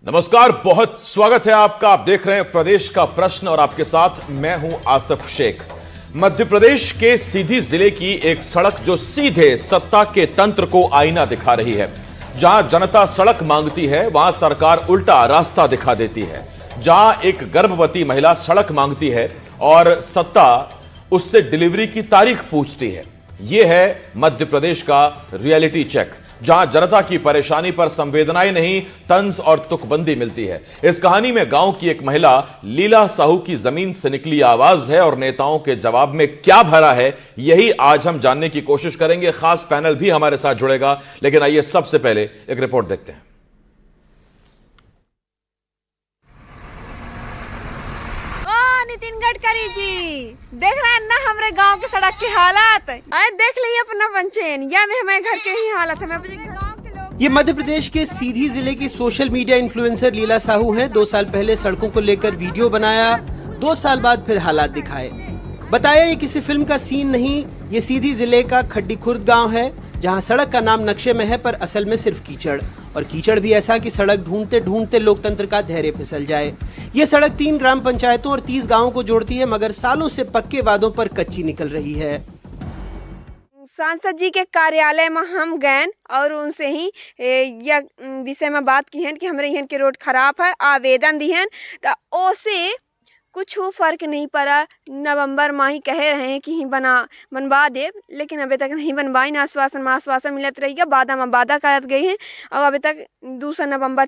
नमस्कार, बहुत स्वागत है आपका। आप देख रहे हैं प्रदेश का प्रश्न और आपके साथ मैं हूं आसिफ शेख। मध्य प्रदेश के सीधी जिले की एक सड़क जो सीधे सत्ता के तंत्र को आईना दिखा रही है। जहां जनता सड़क मांगती है वहां सरकार उल्टा रास्ता दिखा देती है। जहां एक गर्भवती महिला सड़क मांगती है और सत्ता उससे डिलीवरी की तारीख पूछती है। यह है मध्य प्रदेश का रियलिटी चेक, जहां जनता की परेशानी पर संवेदनाएं नहीं तंज और तुकबंदी मिलती है। इस कहानी में गांव की एक महिला लीला साहू की जमीन से निकली आवाज है और नेताओं के जवाब में क्या भरा है, यही आज हम जानने की कोशिश करेंगे। खास पैनल भी हमारे साथ जुड़ेगा, लेकिन आइए सबसे पहले एक रिपोर्ट देखते हैं। नितिन गडकरी जी, देख रहे हैं ना हमारे गांव के सड़क की हालत। आए देख लीजिए अपना पंचेन, या में हमारे घर के ही हालत है। मैं गांव के लोग। ये मध्य प्रदेश के सीधी जिले की सोशल मीडिया इन्फ्लुएंसर लीला साहू हैं। 2 साल पहले सड़कों को लेकर वीडियो बनाया, 2 साल बाद फिर हालात दिखाए। बताया ये किसी फिल्म का सीन नहीं, ये सीधी जिले का खड्डी खुर्द गाँव है, जहाँ सड़क का नाम नक्शे में है पर असल में सिर्फ कीचड़, और कीचड़ भी ऐसा कि सड़क ढूंढते ढूंढते लोकतंत्र का धैर्य फिसल जाए। ये सड़क 3 ग्राम पंचायतों और 30 गांवों को जोड़ती है, मगर सालों से पक्के वादों पर कच्ची निकल रही है। सांसद जी के कार्यालय में हम गए और उनसे ही यह विषय में बात की है कि हमारे यहाँ के रोड खराब है, आवेदन दी है। तो ओसे कुछ फर्क नहीं पड़ा। नवंबर माह ही कह रहे हैं कि ही बनवा दे, लेकिन अभी तक नहीं बनवाई। ना आश्वासन में आश्वासन मिलत रही है, वादा में वादा करत गई है। और अभी तक 2 नवंबर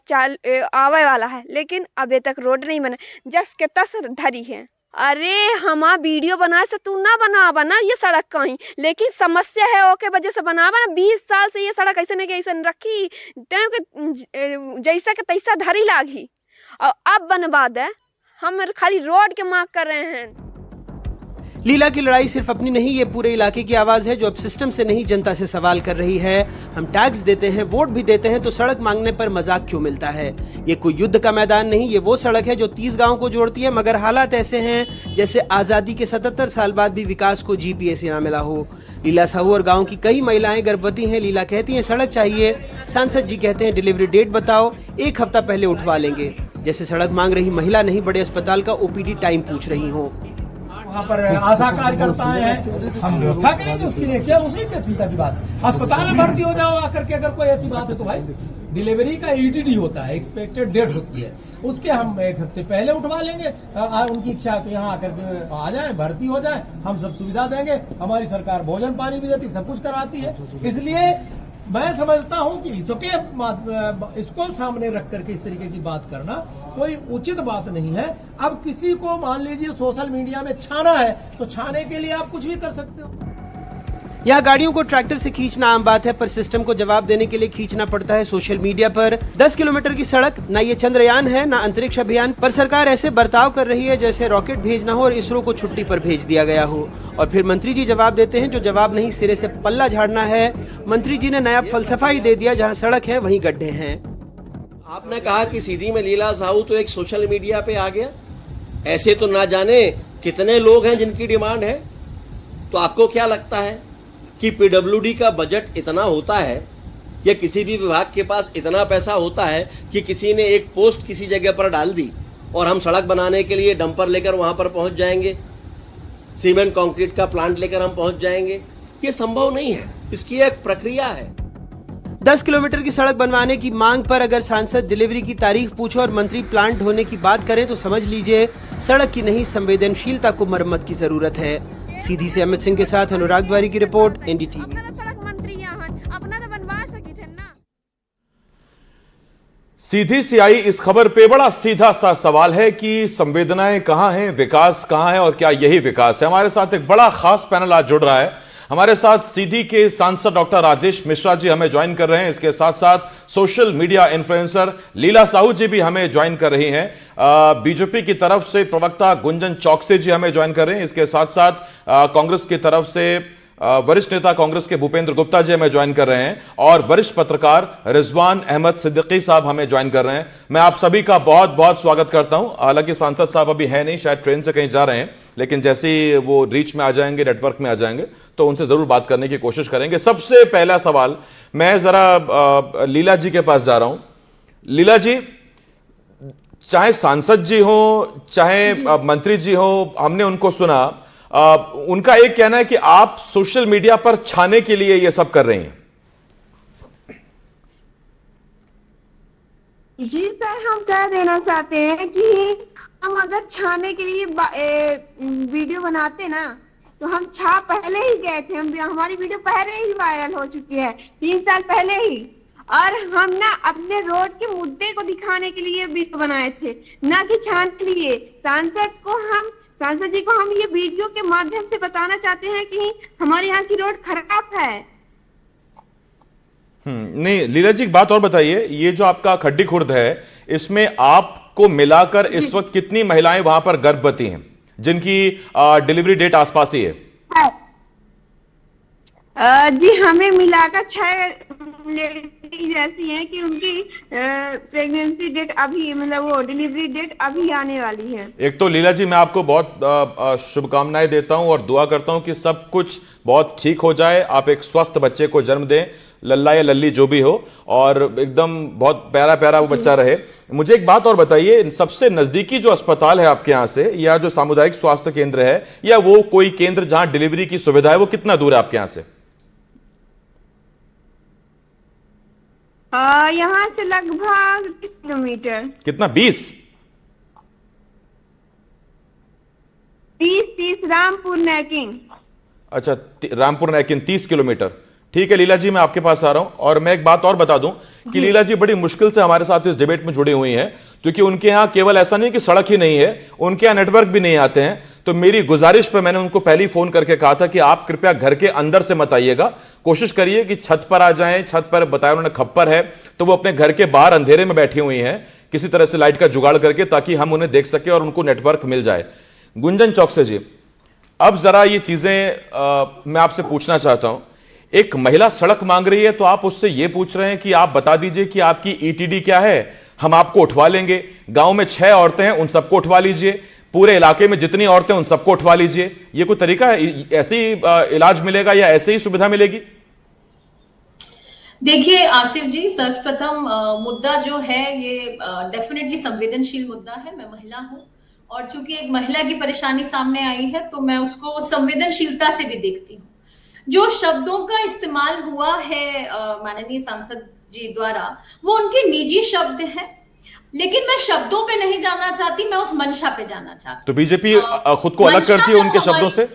आवे वाला है, लेकिन अभी तक रोड नहीं बना। जस के तस धरी है। अरे हमारा वीडियो बनाए से तू ना बनावा ना ये सड़क कहीं, लेकिन समस्या है ओके वजह से बनावा ना। 20 साल से ये सड़क ऐसे नहीं कि ऐसे रखी, जैसा के तैसा धरी लागी और अब बनवा दे। हम खाली रोड के मांग कर रहे हैं। लीला की लड़ाई सिर्फ अपनी नहीं, ये पूरे इलाके की आवाज है जो अब सिस्टम से नहीं जनता से सवाल कर रही है। हम टैक्स देते हैं, वोट भी देते हैं, तो सड़क मांगने पर मजाक क्यों मिलता है? ये कोई युद्ध का मैदान नहीं, ये वो सड़क है जो 30 गांव को जोड़ती है, मगर हालात ऐसे हैं जैसे आजादी के 77 साल बाद भी विकास को जीपीएस ना मिला हो। लीला साहू और गाँव की कई महिलाएं गर्भवती हैं। लीला कहती है सड़क चाहिए, सांसद जी कहते हैं डिलीवरी डेट बताओ, 1 हफ्ता पहले उठवा लेंगे। जैसे सड़क मांग रही महिला नहीं, बड़े अस्पताल का ओपीडी टाइम पूछ रही हो। वहाँ पर आशा कार्यकर्ताएं हैं, हम व्यवस्था करेंगे उसके लिए। क्या उसमें क्या चिंता की बात है? अस्पताल में भर्ती हो जाओ आकर के। अगर कोई ऐसी बात है तो भाई डिलीवरी का ईटीडी होता है, एक्सपेक्टेड डेट होती है, उसके हम 1 हफ्ते पहले उठवा लेंगे। उनकी इच्छा है तो यहाँ आकर के आ जाए, भर्ती हो जाए, हम सब सुविधा देंगे। हमारी सरकार भोजन पानी भी देती, सब कुछ कराती है। इसलिए मैं समझता हूं कि इसको सामने रख करके इस तरीके की बात करना कोई उचित बात नहीं है। अब किसी को मान लीजिए सोशल मीडिया में छाना है तो छाने के लिए आप कुछ भी कर सकते हो। यहाँ गाड़ियों को ट्रैक्टर से खींचना आम बात है, पर सिस्टम को जवाब देने के लिए खींचना पड़ता है सोशल मीडिया पर। 10 किलोमीटर की सड़क, ना ये चंद्रयान है ना अंतरिक्ष अभियान, पर सरकार ऐसे बर्ताव कर रही है जैसे रॉकेट भेजना हो और इसरो को छुट्टी पर भेज दिया गया हो। और फिर मंत्री जी जवाब देते हैं जो जवाब नहीं, सिरे से पल्ला झाड़ना है। मंत्री जी ने नया फलसफा ही दे दिया, जहाँ सड़क है वहीं गड्ढे हैं। आपने कहा कि सीधी में लीला साहू तो एक सोशल मीडिया पे आ गया। ऐसे तो ना जाने कितने लोग हैं जिनकी डिमांड है। तो आपको क्या लगता है कि पीडब्ल्यूडी का बजट इतना होता है या किसी भी विभाग के पास इतना पैसा होता है कि किसी ने एक पोस्ट किसी जगह पर डाल दी और हम सड़क बनाने के लिए डंपर लेकर वहां पर पहुंच जाएंगे, सीमेंट कंक्रीट का प्लांट लेकर हम पहुंच जाएंगे? ये संभव नहीं है, इसकी एक प्रक्रिया है। 10 किलोमीटर की सड़क बनवाने की मांग पर अगर सांसद डिलीवरी की तारीख पूछो और मंत्री प्लांट होने की बात करें तो समझ लीजिए सड़क की नहीं, संवेदनशीलता को मरम्मत की जरूरत है। सीधी से अमित सिंह के साथ अनुराग द्वारी की रिपोर्ट, एनडीटीवी। सीधी से आई इस खबर पे बड़ा सीधा सा सवाल है कि संवेदनाएं कहां हैं, विकास कहां है और क्या यही विकास है? हमारे साथ एक बड़ा खास पैनल आज जुड़ रहा है। हमारे साथ सीधी के सांसद डॉक्टर राजेश मिश्रा जी हमें ज्वाइन कर रहे हैं। इसके साथ साथ सोशल मीडिया इन्फ्लुएंसर लीला साहू जी भी हमें ज्वाइन कर रही हैं। बीजेपी की तरफ से प्रवक्ता गुंजन चौकसे जी हमें ज्वाइन कर रहे हैं। इसके साथ साथ कांग्रेस की तरफ से वरिष्ठ नेता कांग्रेस के भूपेंद्र गुप्ता जी हमें ज्वाइन कर रहे हैं और वरिष्ठ पत्रकार रिजवान अहमद सिद्दीकी साहब हमें ज्वाइन कर रहे हैं। मैं आप सभी का बहुत बहुत स्वागत करता हूं। हालांकि सांसद साहब अभी है नहीं, शायद ट्रेन से कहीं जा रहे हैं, लेकिन जैसे ही वो रीच में आ जाएंगे, नेटवर्क में आ जाएंगे, तो उनसे जरूर बात करने की कोशिश करेंगे। सबसे पहला सवाल मैं जरा लीला जी के पास जा रहा हूं। लीला जी, चाहे सांसद जी हो चाहे मंत्री जी हो, हमने उनको सुना, उनका एक कहना है कि आप सोशल मीडिया पर छाने के लिए यह सब कर रहे हैं। जी सर, हम कह देना चाहते हैं कि हम अगर छाने के लिए वीडियो बनाते ना, तो हम छा पहले ही गए थे। हमारी वीडियो पहले ही वायरल हो चुकी है, 3 साल पहले ही। और हम ना अपने रोड के मुद्दे को दिखाने के लिए वीडियो बनाए थे, ना कि छान के लिए। सांसद जी को हम ये वीडियो के माध्यम से बताना चाहते हैं कि हमारे यहाँ की रोड खराब है। नहीं लीला जी, एक बात और बताइए, ये जो आपका खड्डी खुर्द है, इसमें आपको मिलाकर इस वक्त कितनी महिलाएं वहां पर गर्भवती हैं जिनकी डिलीवरी डेट आसपास ही है? जी हमें मिलाकर 6 लेडीज ऐसी हैं कि उनकी प्रेगनेंसी डेट अभी, मतलब वो डिलीवरी डेट अभी आने वाली है। एक तो लीला जी, मैं आपको बहुत शुभकामनाएं देता हूं और दुआ करता हूं कि सब कुछ बहुत ठीक हो जाए, आप एक स्वस्थ बच्चे को जन्म दें, लल्ला या लल्ली जो भी हो, और एकदम बहुत प्यारा प्यारा वो बच्चा रहे। मुझे एक बात और बताइए, सबसे नजदीकी जो अस्पताल है आपके यहां से, या जो सामुदायिक स्वास्थ्य केंद्र है, या वो कोई केंद्र जहां डिलीवरी की सुविधा है, वो कितना दूर है आपके यहां से? यहाँ से लगभग 30 किलोमीटर। कितना? 20? 30 रामपुर नैकिंग। अच्छा, रामपुर नैकिन 30 किलोमीटर। ठीक है लीला जी, मैं आपके पास आ रहा हूं। और मैं एक बात और बता दूं कि लीला जी बड़ी मुश्किल से हमारे साथ इस डिबेट में जुड़ी हुई हैं, क्योंकि उनके यहां केवल ऐसा नहीं कि सड़क ही नहीं है, उनके यहां नेटवर्क भी नहीं आते हैं। तो मेरी गुजारिश पे मैंने उनको पहले ही फोन करके कहा था कि आप कृपया घर के अंदर से मत आइएगा, कोशिश करिए कि छत पर आ जाएं। छत पर बताया उन्होंने खप्पर है, तो वो अपने घर के बाहर अंधेरे में बैठी हुई हैं किसी तरह से लाइट का जुगाड़ करके, ताकि हम उन्हें देख सके और उनको नेटवर्क मिल जाए। गुंजन चौक से जी, अब जरा ये चीजें मैं आपसे पूछना चाहता हूं। एक महिला सड़क मांग रही है तो आप उससे यह पूछ रहे हैं कि आप बता दीजिए कि आपकी ईटीडी क्या है, हम आपको उठवा लेंगे। गांव में 6 औरतें हैं, उन सबको उठवा लीजिए। पूरे इलाके में जितनी औरतें उन सबको उठवा लीजिए। यह कोई तरीका है? ऐसे ही इलाज मिलेगा या ऐसे ही सुविधा मिलेगी? देखिए आसिफ जी, सर्वप्रथम मुद्दा जो है ये डेफिनेटली संवेदनशील मुद्दा है। मैं महिला हूं और चूंकि एक महिला की परेशानी सामने आई है तो मैं उसको संवेदनशीलता से भी देखती हूँ। जो शब्दों का इस्तेमाल हुआ है माननीय सांसद जी द्वारा, वो उनके निजी शब्द हैं, लेकिन मैं शब्दों पे नहीं जाना चाहती, मैं उस मंशा पे जाना चाहती। तो बीजेपी खुद को अलग करती है उनके शब्दों से?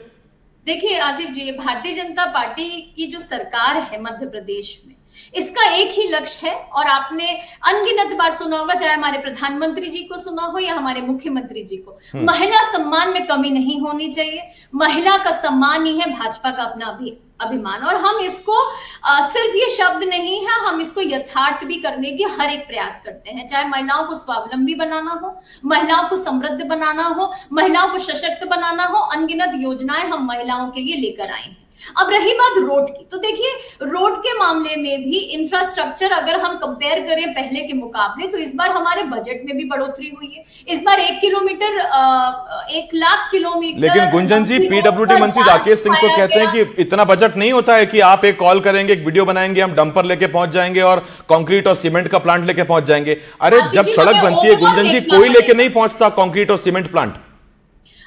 देखिए आसिफ जी, भारतीय जनता पार्टी की जो सरकार है मध्य प्रदेश में, इसका एक ही लक्ष्य है, और आपने अनगिनत बार सुना होगा, चाहे हमारे प्रधानमंत्री जी को सुना हो या हमारे मुख्यमंत्री जी को, महिला सम्मान में कमी नहीं होनी चाहिए। महिला का सम्मान ही है भाजपा का अपना अभिमान। और हम इसको सिर्फ ये शब्द नहीं है, हम इसको यथार्थ भी करने की हर एक प्रयास करते हैं। चाहे महिलाओं को स्वावलंबी बनाना हो, महिलाओं को समृद्ध बनाना हो, महिलाओं को सशक्त बनाना हो, अनगिनत योजनाएं हम महिलाओं के लिए लेकर आए हैं। अब रही बात रोड की, तो देखिए रोड के मामले में भी इंफ्रास्ट्रक्चर अगर हम कंपेयर करें पहले के मुकाबले, तो इस बार हमारे बजट में भी बढ़ोतरी हुई है। इस बार 1 किलोमीटर 1 लाख किलोमीटर। लेकिन गुंजन जी, पीडब्ल्यूडी मंत्री राकेश सिंह तो कहते हैं कि इतना बजट नहीं होता है कि आप एक कॉल करेंगे, एक वीडियो बनाएंगे, हम डंपर लेके पहुंच जाएंगे और कंक्रीट और सीमेंट का प्लांट लेके पहुंच जाएंगे। अरे जब सड़क बनती है गुंजन जी, कोई लेके नहीं पहुंचता कंक्रीट और सीमेंट प्लांट।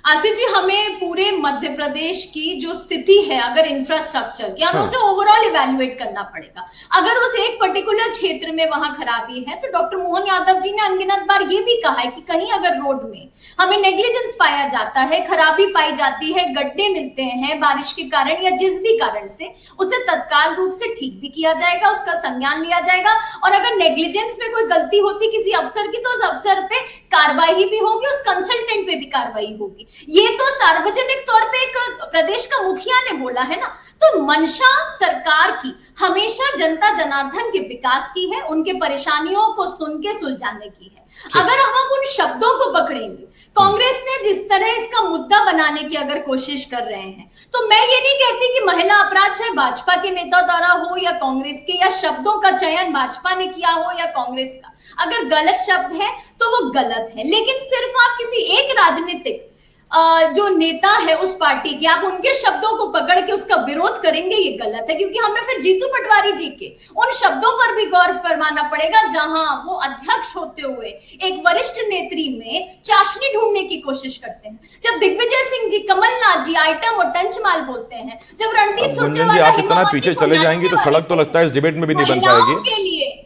आसिफ जी, हमें पूरे मध्य प्रदेश की जो स्थिति है अगर इंफ्रास्ट्रक्चर की, हमें उसे ओवरऑल इवैल्यूएट करना पड़ेगा। अगर उस एक पर्टिकुलर क्षेत्र में वहां खराबी है, तो डॉक्टर मोहन यादव जी ने अनगिनत बार ये भी कहा है कि कहीं अगर रोड में हमें नेग्लिजेंस पाया जाता है, खराबी पाई जाती है, गड्ढे मिलते हैं बारिश के कारण या जिस भी कारण से, उसे तत्काल रूप से ठीक भी किया जाएगा, उसका संज्ञान लिया जाएगा। और अगर नेग्लिजेंस में कोई गलती होती किसी अफसर की, तो उस अफसर पे कार्रवाई भी होगी, उस कंसल्टेंट पे भी कार्रवाई होगी। ये तो सार्वजनिक तौर पे एक प्रदेश का मुखिया ने बोला है ना। तो मंशा सरकार की हमेशा जनता जनार्दन के विकास की है, उनके परेशानियों को सुन के सुलझाने की है। अगर हम उन शब्दों को पकड़ेंगे, कांग्रेस ने जिस तरह इसका मुद्दा बनाने की अगर कोशिश कर रहे हैं, तो मैं ये नहीं कहती कि महिला अपराध चाहे भाजपा के नेता द्वारा हो या कांग्रेस के, या शब्दों का चयन भाजपा ने किया हो या कांग्रेस का, अगर गलत शब्द है तो वो गलत है। लेकिन सिर्फ आप किसी एक राजनीतिक जो नेता है उस पार्टी के, आप उनके शब्दों को पकड़ के उसका विरोध करेंगे, ये गलत है। क्योंकि हमें फिर जीतू पटवारी जी के उन शब्दों पर भी गौर फरमाना पड़ेगा जहां वो अध्यक्ष होते हुए एक वरिष्ठ नेत्री में चाशनी ढूंढने की कोशिश करते हैं। जब दिग्विजय सिंह जी, कमलनाथ जी आइटम और टंचमाल बोलते हैं, जब रणदीप सुरजेवाला आप इतना पीछे चले जाएंगी तो सड़क तो लगता है इस डिबेट में भी नहीं बन पाएगी।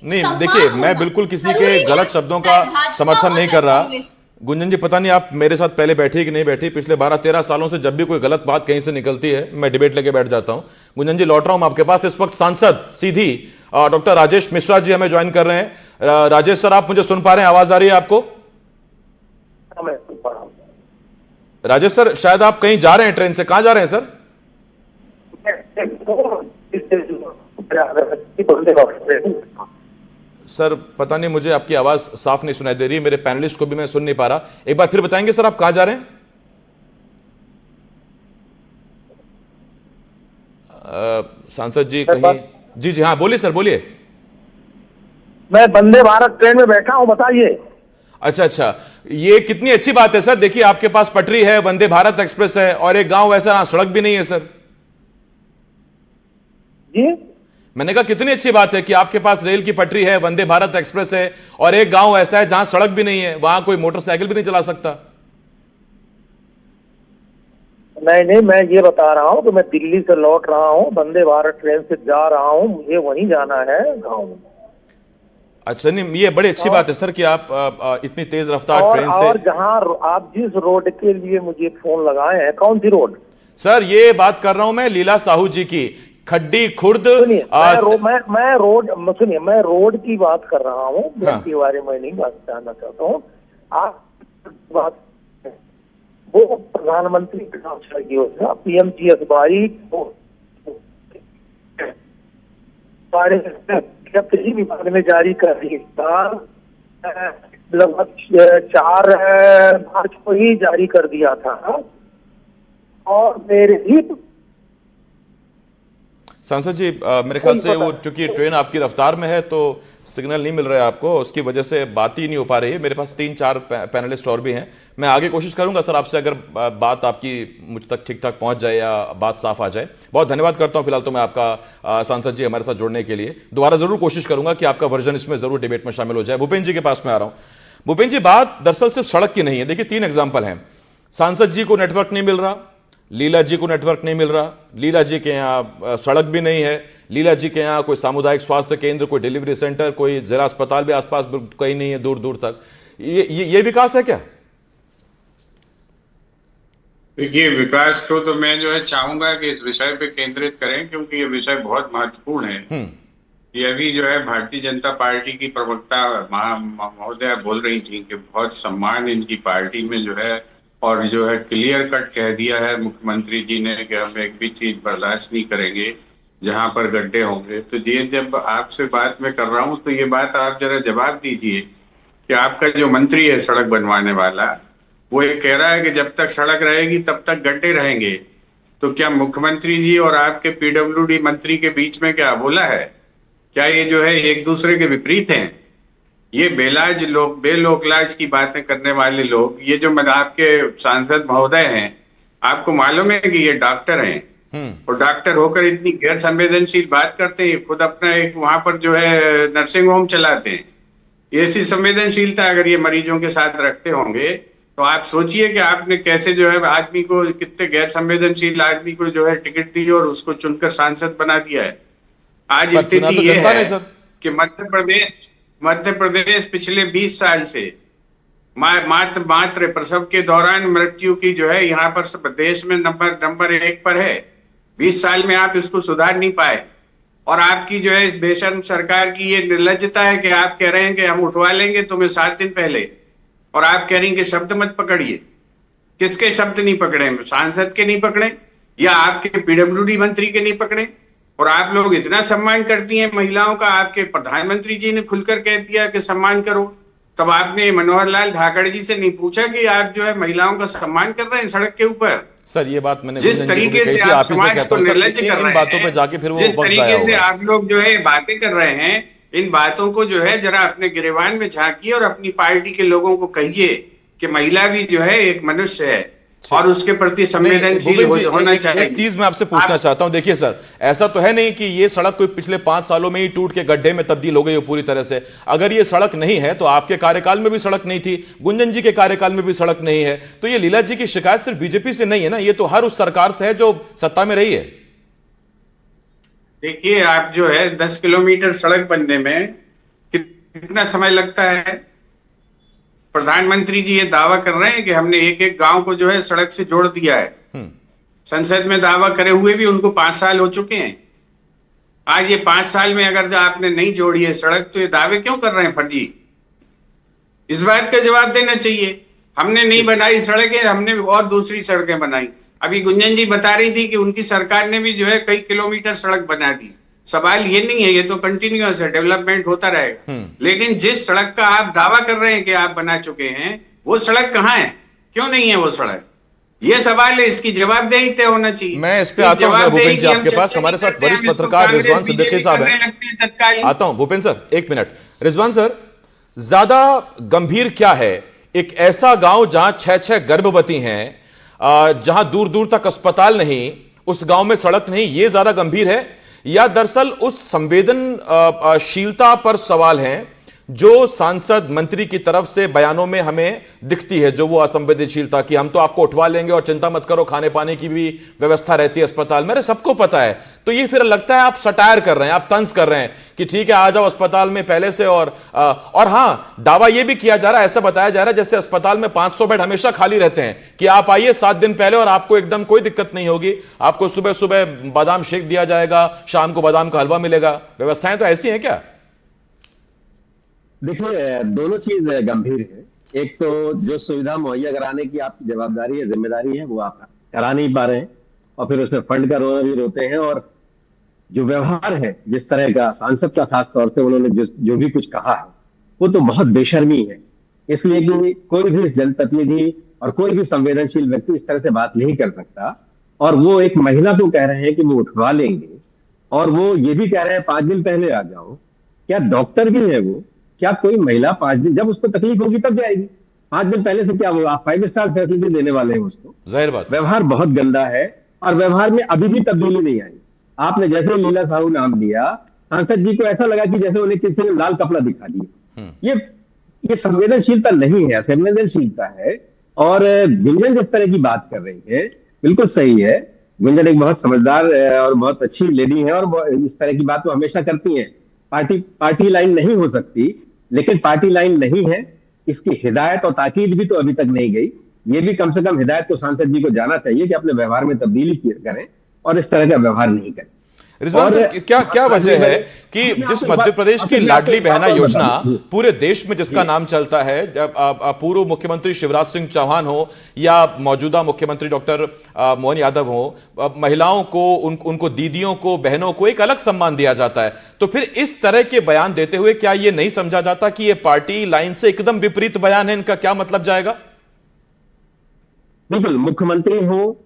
नहीं, देखिए, मैं बिल्कुल किसी के गलत शब्दों का समर्थन नहीं कर रहा। गुंजन जी, पता नहीं आप मेरे साथ पहले बैठी कि नहीं बैठी, पिछले 12-13 सालों से जब भी कोई गलत बात कहीं से निकलती है मैं डिबेट लेके बैठ जाता हूं। गुंजन जी, लौट रहा हूं आपके पास। इस वक्त सांसद सीधी डॉक्टर राजेश मिश्रा जी हमें ज्वाइन कर रहे हैं। राजेश सर, आप मुझे सुन पा रहे हैं? आवाज आ रही है आपको? मैं सुन पा रहा हूं। राजेश सर, शायद आप कहीं जा रहे हैं ट्रेन से। कहां जा रहे हैं सर? सर पता नहीं, मुझे आपकी आवाज साफ नहीं सुनाई दे रही है, मेरे पैनलिस्ट को भी मैं सुन नहीं पा रहा। एक बार फिर बताएंगे सर, आप कहां जा रहे हैं? सांसद जी कहीं? जी जी हाँ, बोलिए सर, बोलिए। मैं वंदे भारत ट्रेन में बैठा हूं, बताइए। अच्छा अच्छा, ये कितनी अच्छी बात है सर। देखिए, आपके पास पटरी है, वंदे भारत एक्सप्रेस है, और एक गांव ऐसा सड़क भी नहीं है सर। जी, मैंने कहा कितनी अच्छी बात है कि आपके पास रेल की पटरी है, वंदे भारत एक्सप्रेस है, और एक गांव ऐसा है जहां सड़क भी नहीं है, वहां कोई मोटरसाइकिल भी नहीं चला सकता। नहीं नहीं, मैं ये बता रहा हूँ कि मैं दिल्ली से लौट रहा हूँ, वंदे भारत ट्रेन से जा रहा हूँ, मुझे वहीं जाना है, गाँव में। अच्छा, नहीं, ये बड़ी अच्छी बात है सर कि आप इतनी तेज रफ्तार ट्रेन से। और जहाँ आप जिस रोड के लिए मुझे फोन लगाए हैं, कौन सी रोड? सर ये बात कर रहा हूं मैं लीला साहू जी की, खड्डी खुर्द। सुनिए, मैं रोड की बात कर रहा हूँ, के बारे में नहीं बात करना चाहता हूँ। आप बात, वो प्रधानमंत्री की योजना PMGSY विभाग ने जारी कर दी था, लगभग 4 मार्च को ही जारी कर दिया था। और मेरे ही सांसद जी, मेरे ख्याल से वो क्योंकि ट्रेन आपकी रफ्तार में है तो सिग्नल नहीं मिल रहा है आपको, उसकी वजह से बात ही नहीं हो पा रही है। मेरे पास 3-4 पैनलिस्ट और भी हैं, मैं आगे कोशिश करूंगा सर आपसे, अगर बात आपकी मुझ तक ठीक ठाक पहुंच जाए या बात साफ आ जाए। बहुत धन्यवाद करता हूं फिलहाल तो मैं आपका सांसद जी हमारे साथ जुड़ने के लिए। दोबारा जरूर कोशिश करूंगा कि आपका वर्जन इसमें जरूर डिबेट में शामिल हो जाए। भूपेंद्र जी के पास में आ रहा हूं। भूपेंद्र जी, बात दरअसल सिर्फ सड़क की नहीं है। देखिए, 3 एग्जाम्पल हैं। सांसद जी को नेटवर्क नहीं मिल रहा, लीला जी को नेटवर्क नहीं मिल रहा, लीला जी के यहाँ सड़क भी नहीं है, लीला जी के यहाँ कोई सामुदायिक स्वास्थ्य केंद्र, कोई डिलीवरी सेंटर, कोई जिला अस्पताल भी आसपास कहीं नहीं है, दूर दूर तक। ये विकास है क्या? देखिए, विकास को तो मैं जो है चाहूंगा कि इस विषय पे केंद्रित करें, क्योंकि ये विषय बहुत महत्वपूर्ण है। ये अभी जो है भारतीय जनता पार्टी की प्रवक्ता महोदया बोल रही थी कि बहुत सम्मान इनकी पार्टी में जो है, और जो है क्लियर कट कह दिया है मुख्यमंत्री जी ने कि हम एक भी चीज बर्दाश्त नहीं करेंगे जहां पर गड्ढे होंगे। तो ये जब आपसे बात मैं कर रहा हूं तो ये बात आप जरा जवाब दीजिए कि आपका जो मंत्री है सड़क बनवाने वाला, वो ये कह रहा है कि जब तक सड़क रहेगी तब तक गड्ढे रहेंगे। तो क्या मुख्यमंत्री जी और आपके PWD मंत्री के बीच में क्या बोला है? क्या ये जो है एक दूसरे के विपरीत हैं? ये बेलाज लोग, बेलोकलाज की बातें करने वाले लोग, ये जो आपके सांसद महोदय हैं, आपको मालूम है कि ये डॉक्टर हैं, और डॉक्टर होकर इतनी गैर संवेदनशील बात करते हैं। खुद अपना एक वहां पर जो है नर्सिंग होम चलाते हैं। ऐसी संवेदनशीलता अगर ये मरीजों के साथ रखते होंगे तो आप सोचिए कि आपने कैसे जो है आदमी को, कितने गैर संवेदनशील आदमी को जो है टिकट दी और उसको चुनकर सांसद बना दिया है। आज स्थिति ये है कि मध्य प्रदेश पिछले 20 साल से मात्र प्रसव के दौरान मृत्यु की जो है यहाँ पर देश में नंबर 1 पर है। 20 साल में आप इसको सुधार नहीं पाए, और आपकी जो है इस बेशर्म सरकार की ये निर्लज्जता है कि आप कह रहे हैं कि हम उठवा लेंगे तुम्हें 7 दिन पहले, और आप कह रही हैं कि शब्द मत पकड़िए। किसके शब्द नहीं पकड़े? सांसद के नहीं पकड़े या आपके PWD मंत्री के नहीं पकड़े? और आप लोग इतना सम्मान करती हैं महिलाओं का, आपके प्रधानमंत्री जी ने खुलकर कह दिया कि सम्मान करो। तब आपने मनोहर लाल धाकड़ जी से नहीं पूछा कि आप जो है महिलाओं का सम्मान कर रहे हैं सड़क के ऊपर? सर ये बात मैंने जिस तरीके से आप समाज को निर्लज्ज कर रहे हैं, जिस तरीके से आप लोग जो है बातें कर रहे हैं, इन बातों को जो है जरा अपने गिरेबान में झांकिए और अपनी पार्टी के लोगों को कहिए कि महिला भी जो है एक मनुष्य है। और उसके प्रति संवेदनशील होना चाहिए। एक चीज मैं आपसे पूछना चाहता हूं, देखिए सर, ऐसा तो है नहीं कि ये सड़क कोई पिछले 5 सालों में ही टूट के गड्ढे में तब्दील हो गई हो पूरी तरह से। अगर ये सड़क नहीं है तो आपके कार्यकाल में भी सड़क नहीं थी, गुंजन जी के कार्यकाल में भी सड़क नहीं है, तो ये लीला जी की शिकायत सिर्फ बीजेपी से नहीं है ना, ये तो हर उस सरकार से है जो सत्ता में रही है। देखिए, आप जो है 10 किलोमीटर सड़क बनने में कितना समय लगता है। प्रधानमंत्री जी ये दावा कर रहे हैं कि हमने एक एक गांव को जो है सड़क से जोड़ दिया है। संसद में दावा करे हुए भी उनको 5 साल हो चुके हैं। आज ये 5 साल में अगर जो आपने नहीं जोड़ी है सड़क, तो ये दावे क्यों कर रहे हैं फर्जी? इस बात का जवाब देना चाहिए। हमने नहीं बनाई सड़कें, हमने और दूसरी सड़कें बनाई। अभी गुंजन जी बता रही थी कि उनकी सरकार ने भी जो है कई किलोमीटर सड़क बना दी। सवाल ये नहीं है, ये तो कंटिन्यूअस है, डेवलपमेंट होता रहेगा। लेकिन जिस सड़क का आप दावा कर रहे हैं कि आप बना चुके हैं, वो सड़क कहाँ है, क्यों नहीं है वो सड़क? ये सवाल है, इसकी जवाबदेही तय होना चाहिए। मैं इस पे आता हूं भूपेंद्र जी आपके पास। हमारे साथ वरिष्ठ पत्रकार रिजवान सिद्दीकी साहब हैं। आता हूं Bhupendra sir, 1 minute. Rizwan sir, ज्यादा गंभीर क्या है, एक ऐसा गांव जहां 6-6 गर्भवती हैं, जहां दूर दूर तक अस्पताल नहीं, उस गांव में सड़क नहीं, ये ज्यादा गंभीर है, या दरअसल उस संवेदनशीलता पर सवाल है जो सांसद मंत्री की तरफ से बयानों में हमें दिखती है, जो वो असंवेदनशीलता कि हम तो आपको उठवा लेंगे और चिंता मत करो, खाने पाने की भी व्यवस्था रहती है अस्पताल में, सबको पता है। तो ये फिर लगता है आप सटायर कर रहे हैं, आप तंज कर रहे हैं कि ठीक है आ जाओ अस्पताल में पहले से। और हां, दावा ये भी किया जा रहा है, ऐसा बताया जा रहा है जैसे अस्पताल में 500 बेड हमेशा खाली रहते हैं कि आप आइए 7 दिन पहले और आपको एकदम कोई दिक्कत नहीं होगी, आपको सुबह सुबह बादाम शेक दिया जाएगा, शाम को बादाम का हलवा मिलेगा। व्यवस्थाएं तो ऐसी हैं क्या? देखिए, दोनों चीज गंभीर है। एक तो जो सुविधा मुहैया कराने की आपकी जवाबदारी है, जिम्मेदारी है, वो आप करा नहीं पा रहे हैं, और फिर उसमें फंड का रोना भी रोते हैं। और जो व्यवहार है जिस तरह का सांसद का, खास तौर से उन्होंने जो भी कुछ कहा है, वो तो बहुत बेशर्मी है। इसलिए कि कोई भी जनप्रतिनिधि और कोई भी संवेदनशील व्यक्ति इस तरह से बात नहीं कर सकता। और वो एक महिला को कह रहे हैं कि वो उठवा लेंगे, और वो ये भी कह रहे हैं 5 दिन पहले आ जाओ। क्या डॉक्टर भी है वो? क्या कोई महिला 5 दिन, जब उसको तकलीफ होगी तब जाएगी? 5 दिन पहले से क्या वो आप 5 स्टार फैसिलिटी देने वाले हैं उसको? जाहिर बात, व्यवहार बहुत गंदा है, और व्यवहार में अभी भी तब्दीली नहीं आई। आपने जैसे लीला साहू नाम दिया, सांसद जी को ऐसा लगा कि जैसे उन्हें किसी ने लाल कपड़ा दिखा दिया। ये संवेदनशीलता नहीं है, संवेदनशीलता है। और गुंजन जिस तरह की बात कर रही है, बिल्कुल सही है। गुंजन एक बहुत समझदार और बहुत अच्छी लेडी है, और इस तरह की बात वो हमेशा करती है। पार्टी लाइन नहीं हो सकती, लेकिन पार्टी लाइन नहीं है, इसकी हिदायत और ताकीद भी तो अभी तक नहीं गई। ये भी कम से कम हिदायत तो सांसद जी को जाना चाहिए कि अपने व्यवहार में तब्दीली करें और इस तरह का व्यवहार नहीं करें। रिजवान सर, क्या वजह है कि जिस मध्य प्रदेश की लाडली बहना योजना पूरे देश में जिसका नाम चलता है, पूर्व मुख्यमंत्री शिवराज सिंह चौहान हो या मौजूदा मुख्यमंत्री डॉक्टर मोहन यादव हो, महिलाओं को, उनको दीदियों को, बहनों को एक अलग सम्मान दिया जाता है, तो फिर इस तरह के बयान देते हुए क्या यह नहीं समझा जाता कि यह पार्टी लाइन से एकदम विपरीत बयान है? इनका क्या मतलब जाएगा? बिल्कुल, मुख्यमंत्री हो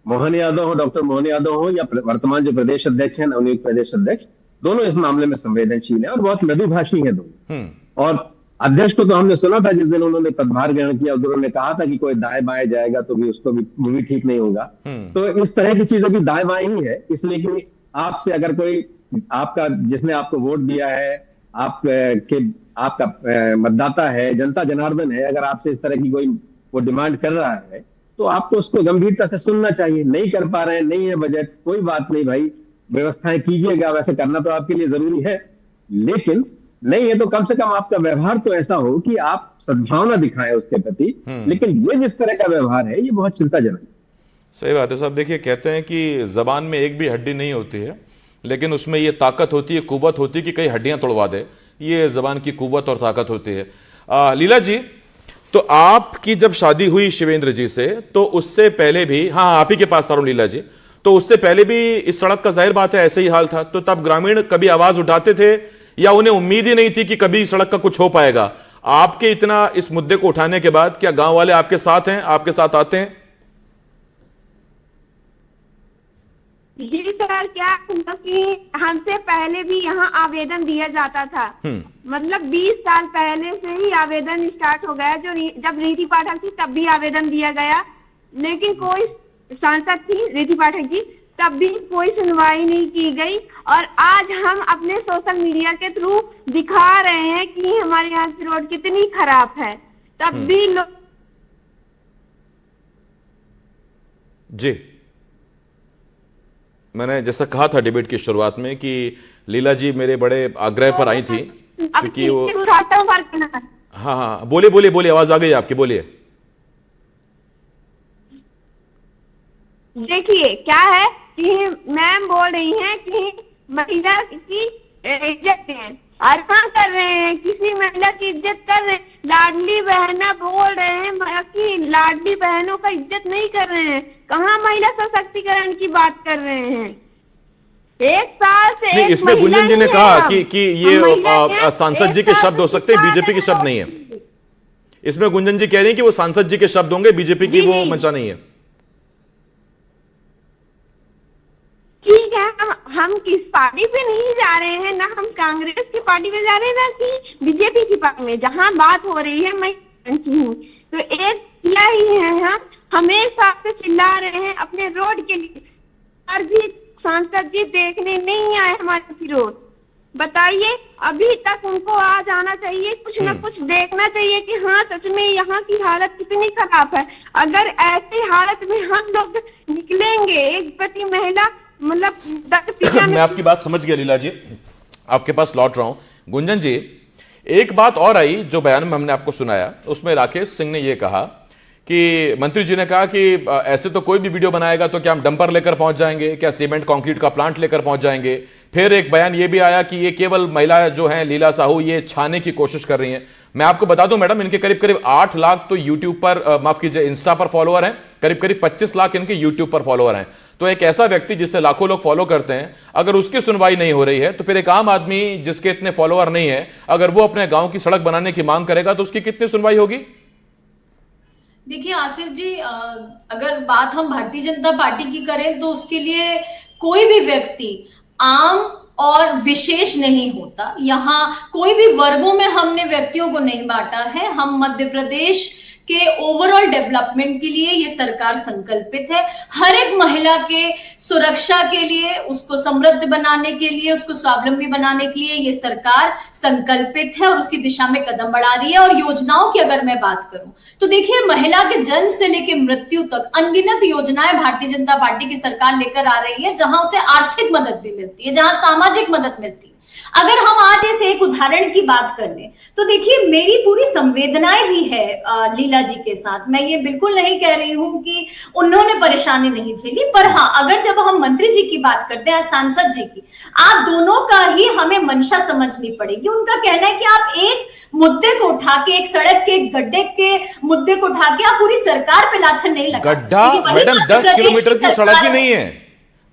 मोहन यादव हो, डॉक्टर मोहन यादव हो, या वर्तमान जो प्रदेश अध्यक्ष हैं, नवनियुक्त प्रदेश अध्यक्ष, दोनों इस मामले में संवेदनशील है और बहुत मृदुभाषी है दोनों। और अध्यक्ष को तो हमने सुना था जिस दिन उन्होंने पदभार ग्रहण किया, उन्होंने कहा था कि कोई दाएं बाएं जाएगा तो भी उसको भी ठीक नहीं होगा। तो इस तरह की चीजें भी दाएं बाएं ही है। इसलिए कि आपसे अगर कोई आपका, जिसने आपको वोट दिया है, आपका मतदाता है, जनता जनार्दन है, अगर आपसे इस तरह की कोई वो डिमांड कर रहा है तो आपको उसको गंभीरता से सुनना चाहिए। नहीं कर पा रहे हैं, नहीं है बजट, कोई बात नहीं भाई, व्यवस्थाएं कीजिएगा, वैसे करना तो आपके लिए जरूरी है, लेकिन नहीं है तो कम से कम आपका व्यवहार तो ऐसा हो कि आप सद्भावना दिखाएं उसके प्रति। लेकिन ये जिस तरह का व्यवहार है, ये बहुत चिंताजनक है। सही बात है साहब। देखिए, कहते हैं कि जबान में एक भी हड्डी नहीं होती है, लेकिन उसमें ये ताकत होती है, कुव्वत होती है कि कई हड्डियां तोड़वा दे। ये जबान की कुव्वत और ताकत होती है। लीला जी, तो आपकी जब शादी हुई शिवेंद्र जी से, तो उससे पहले भी, हाँ आप ही के पास आ रहा हूं लीला जी, तो उससे पहले भी इस सड़क का जाहिर बात है ऐसे ही हाल था। तो तब ग्रामीण कभी आवाज उठाते थे या उन्हें उम्मीद ही नहीं थी कि कभी सड़क का कुछ हो पाएगा? आपके इतना इस मुद्दे को उठाने के बाद क्या गांव वाले आपके साथ हैं, आपके साथ आते हैं? जी सर, क्या हुआ कि हमसे पहले भी यहाँ आवेदन दिया जाता था। मतलब 20 साल पहले से ही आवेदन स्टार्ट हो गया। जब रीति पाठक थी तब भी आवेदन दिया गया, लेकिन कोई सांसद थी रिद्धि पाठक जी, तब भी कोई सुनवाई नहीं की गई। और आज हम अपने सोशल मीडिया के थ्रू दिखा रहे हैं कि हमारे यहाँ की रोड कितनी खराब है, तब भी लोग। जी, मैंने जैसा कहा था डिबेट की शुरुआत में कि लीला जी मेरे बड़े आग्रह पर आई थी, क्योंकि वो हाँ हाँ बोलिए बोलिए बोलिए, आवाज आ गई आपकी, बोलिए। देखिए क्या है कि मैम बोल रही हैं कि महिला की इज्जत है, आराम कर रहे हैं, किसी महिला की इज्जत कर रहे हैं। लाडली बहना बोल रहे हैं कि लाडली बहनों का इज्जत नहीं कर रहे हैं। कहाँ महिला सशक्तिकरण की बात कर रहे हैं? एक साल से नहीं, इसमें गुंजन जी ने कहा कि ये सांसद जी के शब्द हो सकते हैं, बीजेपी के शब्द नहीं है। इसमें गुंजन जी कह रही हैं कि वो सांसद जी के शब्द होंगे, बीजेपी की वो मंशा नहीं है। ठीक है, हम किस पार्टी पे नहीं जा रहे हैं, ना हम कांग्रेस की पार्टी पे जा रहे हैं, ना कि बीजेपी की पार्टी में। जहां बात हो रही है मैं की हूँ, तो एक यही है, हम एक साथ से चिल्ला रहे हैं अपने रोड के लिए, और भी सांसद जी देखने नहीं आए हमारे की रोड। बताइए, अभी तक उनको आ जाना चाहिए, कुछ ना कुछ देखना चाहिए कि हाँ सच में यहाँ की हालत कितनी खराब है। अगर ऐसी हालत में हम लोग निकलेंगे, एक प्रति महिला मतलब मैं आपकी बात समझ गया लीला जी, आपके पास लौट रहा हूं। गुंजन जी, एक बात और आई जो बयान में हमने आपको सुनाया, उसमें राकेश सिंह ने यह कहा कि मंत्री जी ने कहा कि ऐसे तो कोई भी वीडियो बनाएगा तो क्या हम डंपर लेकर पहुंच जाएंगे, क्या सीमेंट कंक्रीट का प्लांट लेकर पहुंच जाएंगे। फिर एक बयान ये भी आया कि ये केवल महिला जो हैं लीला साहू, ये छाने की कोशिश कर रही हैं। मैं आपको बता दूं मैडम, इनके करीब करीब 8 लाख तो यूट्यूब पर, माफ कीजिए, इंस्टा पर फॉलोअर हैं, करीब करीब 25 लाख इनके यूट्यूब पर फॉलोअर हैं। तो एक ऐसा व्यक्ति जिसे लाखों लोग फॉलो करते हैं, अगर उसकी सुनवाई नहीं हो रही है, तो फिर एक आम आदमी जिसके इतने फॉलोअर नहीं है, अगर वो अपने गांव की सड़क बनाने की मांग करेगा तो उसकी कितनी सुनवाई होगी? देखिए आसिफ जी, अगर बात हम भारतीय जनता पार्टी की करें तो उसके लिए कोई भी व्यक्ति आम और विशेष नहीं होता। यहाँ कोई भी वर्गों में हमने व्यक्तियों को नहीं बांटा है। हम मध्य प्रदेश के ओवरऑल डेवलपमेंट के लिए ये सरकार संकल्पित है। हर एक महिला के सुरक्षा के लिए, उसको समृद्ध बनाने के लिए, उसको स्वावलंबी बनाने के लिए ये सरकार संकल्पित है और उसी दिशा में कदम बढ़ा रही है। और योजनाओं की अगर मैं बात करूं तो देखिए, महिला के जन्म से लेकर मृत्यु तक अनगिनत योजनाएं भारतीय जनता पार्टी की सरकार लेकर आ रही है, जहां उसे आर्थिक मदद भी मिलती है, जहां सामाजिक मदद मिलती है। अगर हम आज इस एक उदाहरण की बात कर लें तो देखिए, मेरी पूरी संवेदनाएं भी है लीला जी के साथ। मैं ये बिल्कुल नहीं कह रही हूं कि उन्होंने परेशानी नहीं झेली, पर हाँ, अगर जब हम मंत्री जी की बात करते हैं, सांसद जी की, आप दोनों का ही हमें मंशा समझनी पड़ेगी। उनका कहना है कि आप एक मुद्दे को उठा के, एक सड़क के गड्ढे के मुद्दे को उठा के आप पूरी सरकार पे लाछन नहीं लगा सकते। गड्ढा मैडम 10 किलोमीटर की सड़क ही नहीं है,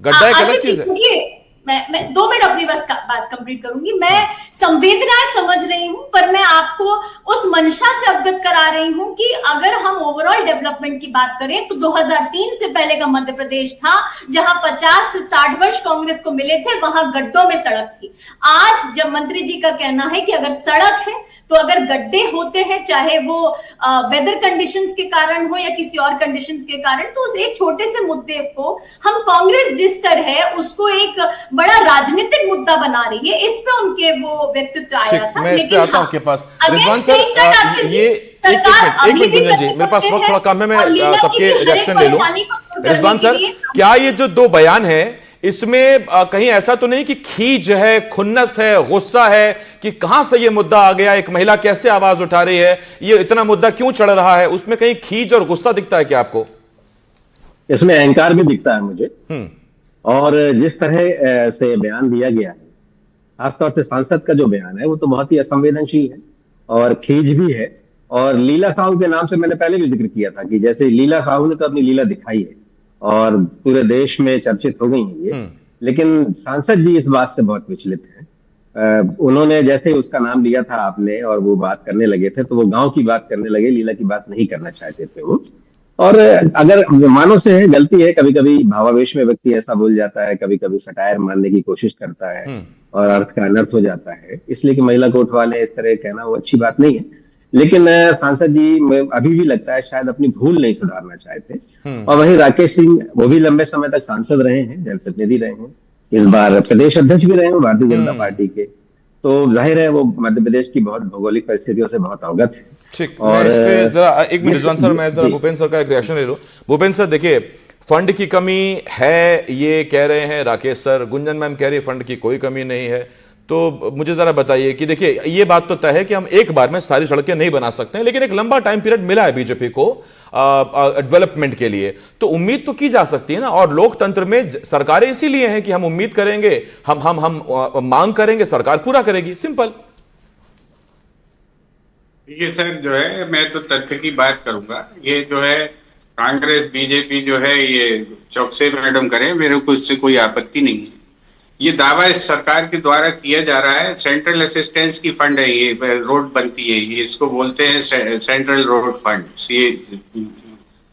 गड्ढा एक अलग चीज है। मैं 2 मिनट अपनी बस बात कंप्लीट करूंगी। मैं संवेदनाएं समझ रही हूं, पर मैं आपको उस मंशा से अवगत करा रही हूं कि अगर हम ओवरऑल डेवलपमेंट की बात करें तो 2003 से पहले का मध्य प्रदेश था, जहां 50 से 60 वर्ष कांग्रेस को मिले थे, वहां गड्ढों में सड़क थी। आज जब मंत्री जी का कहना है कि अगर सड़क है तो अगर गड्ढे होते हैं, चाहे वो वेदर कंडीशंस के कारण हो या किसी और कंडीशंस के कारण, तो उस एक छोटे से मुद्दे को हम कांग्रेस जिस तरह है उसको एक बड़ा राजनीतिक मुद्दा बना रही है। इस पे उनके वो व्यक्तित्व आया था। मैं लेकिन आता हूं आपके पास रिजवान सर, ये एक मिनट गुंजन जी, मेरे पास वक्त थोड़ा कम है, मैं सबके रिएक्शन ले लूं। रिजवान सर, क्या ये जो 2 बयान है, इसमें कहीं ऐसा तो नहीं कि खीज है, खुन्नस है, गुस्सा है कि कहां से ये मुद्दा आ गया, एक महिला कैसे आवाज उठा रही है, ये इतना मुद्दा क्यों चढ़ रहा है, उसमें कहीं खीज और गुस्सा दिखता है क्या आपको? इसमें अहंकार भी दिखता है मुझे। और जिस तरह से बयान दिया गया है, खासतौर से सांसद का जो बयान है, वो तो बहुत ही असंवेदनशील है और खीज भी है। और लीला साहू के नाम से मैंने पहले भी जिक्र किया था कि जैसे लीला साहू ने तो अपनी लीला दिखाई है और पूरे देश में चर्चित हो गई है ये, लेकिन सांसद जी इस बात से बहुत विचलित हैं। उन्होंने जैसे ही उसका नाम लिया था आपने और वो बात करने लगे थे, तो वो गांव की बात करने लगे, लीला की बात नहीं करना चाहते थे वो। और अगर मानो से है, गलती है, कभी कभी भावावेश में व्यक्ति ऐसा बोल जाता है, कभी कभी सटायर मारने की कोशिश करता है और अर्थ का अनर्थ हो जाता है, इसलिए कि महिला को उठवा ले, इस तरह कहना वो अच्छी बात नहीं है। लेकिन सांसद जी में अभी भी लगता है शायद अपनी भूल नहीं सुधारना चाहते। और वहीं राकेश सिंह, वो भी लंबे समय तक सांसद रहे हैं, जनप्रतिनिधि रहे हैं, इस बार प्रदेश अध्यक्ष भी रहे हैं भारतीय जनता पार्टी के। तो जाहिर है वो मध्य प्रदेश की बहुत भौगोलिक परिस्थितियों से बहुत अवगत है। ठीक, और मैं इस पे जरा एक मिनट रिजवान सर, मैं जरा भूपेंद्र सर का एक रिएक्शन ले लूं। भूपेंद्र सर देखिए, फंड की कमी है ये कह रहे हैं राकेश सर, गुंजन मैम कह रही है फंड की कोई कमी नहीं है। तो मुझे जरा बताइए कि देखिए ये बात तो तय है कि हम एक बार में सारी सड़कें नहीं बना सकते हैं, लेकिन एक लंबा टाइम पीरियड मिला है बीजेपी को डेवलपमेंट के लिए, तो उम्मीद तो की जा सकती है ना। और लोकतंत्र में सरकारें इसीलिए हैं कि हम उम्मीद करेंगे, हम मांग करेंगे, सरकार पूरा करेगी, सिंपल। ये सर जो है, मैं तो तथ्य की बात करूंगा। ये जो है कांग्रेस बीजेपी जो है ये चौकसे मैडम करें, मेरे को इससे कोई आपत्ति नहीं है। ये दावा इस सरकार के द्वारा किया जा रहा है, सेंट्रल असिस्टेंस की फंड है, ये रोड बनती है, ये इसको बोलते हैं सेंट्रल रोड फंड,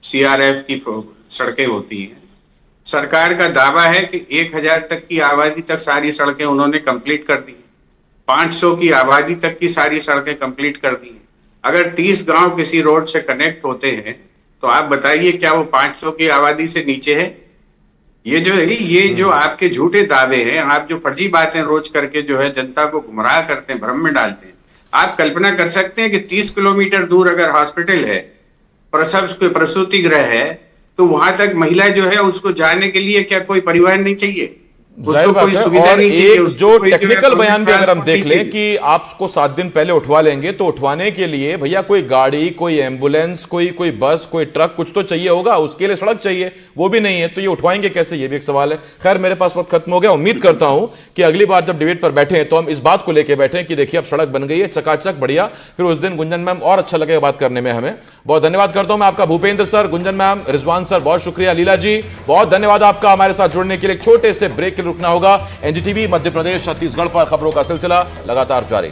CRF की सड़कें होती हैं। सरकार का दावा है कि 1000 तक की आबादी तक सारी सड़कें उन्होंने कंप्लीट कर दी, 500 की आबादी तक की सारी सड़कें कंप्लीट कर दी। अगर 30 गांव किसी रोड से कनेक्ट होते हैं तो आप बताइए क्या वो 500 की आबादी से नीचे है? ये जो आपके झूठे दावे हैं, आप जो फर्जी बातें रोज करके जो है जनता को गुमराह करते हैं, भ्रम में डालते हैं। आप कल्पना कर सकते हैं कि 30 किलोमीटर दूर अगर हॉस्पिटल है, प्रसूति गृह है, तो वहां तक महिला जो है उसको जाने के लिए क्या कोई परिवहन नहीं चाहिए? उसको कोई सुविधा और नहीं चाहिए? एक जो टेक्निकल बयान भी अगर हम देख लें कि आपको 7 दिन पहले उठवा लेंगे, तो उठवाने के लिए भैया कोई गाड़ी, कोई एम्बुलेंस, कोई बस, कोई ट्रक, कुछ तो चाहिए होगा, उसके लिए सड़क चाहिए, वो भी नहीं है, तो ये उठवाएंगे कैसे, ये भी एक सवाल है। खैर मेरे पास वक्त खत्म हो गया। उम्मीद करता हूं कि अगली बार जब डिबेट पर बैठे तो हम इस बात को लेकर बैठे कि देखिए अब सड़क बन गई है, चकाचक बढ़िया, फिर उस दिन गुंजन मैम और अच्छा लगेगा बात करने में हमें। बहुत धन्यवाद करता हूं मैं आपका Bhupendra sir, Gunjan ma'am, Rizwan sir, बहुत शुक्रिया, लीला जी बहुत धन्यवाद आपका हमारे साथ जुड़ने के लिए। छोटे से ब्रेक के लिए रुकना होगा। एनडीटीवी मध्य प्रदेश छत्तीसगढ़ पर खबरों का सिलसिला लगातार जारी।